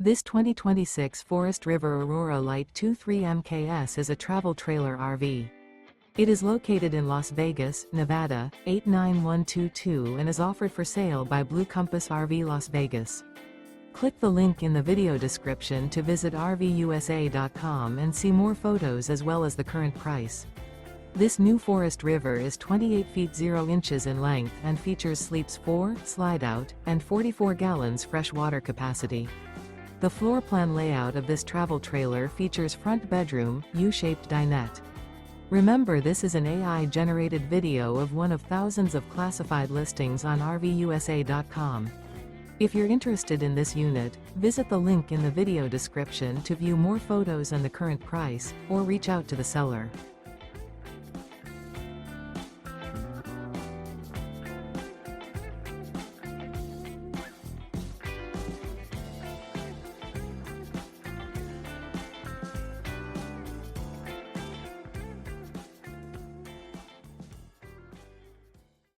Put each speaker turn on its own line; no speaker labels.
This 2026 Forest River Aurora Light 23 MKS is a travel trailer RV. It is located in Las Vegas, Nevada, 89122 and is offered for sale by Blue Compass RV Las Vegas. Click the link in the video description to visit RVUSA.com and see more photos as well as the current price. This new Forest River is 28 feet 0 inches in length and features sleeps 4, slide-out, and 44 gallons fresh water capacity. The floor plan layout of this travel trailer features front bedroom, U-shaped dinette. Remember, this is an AI-generated video of one of thousands of classified listings on RVUSA.com. If you're interested in this unit, visit the link in the video description to view more photos and the current price, or reach out to the seller.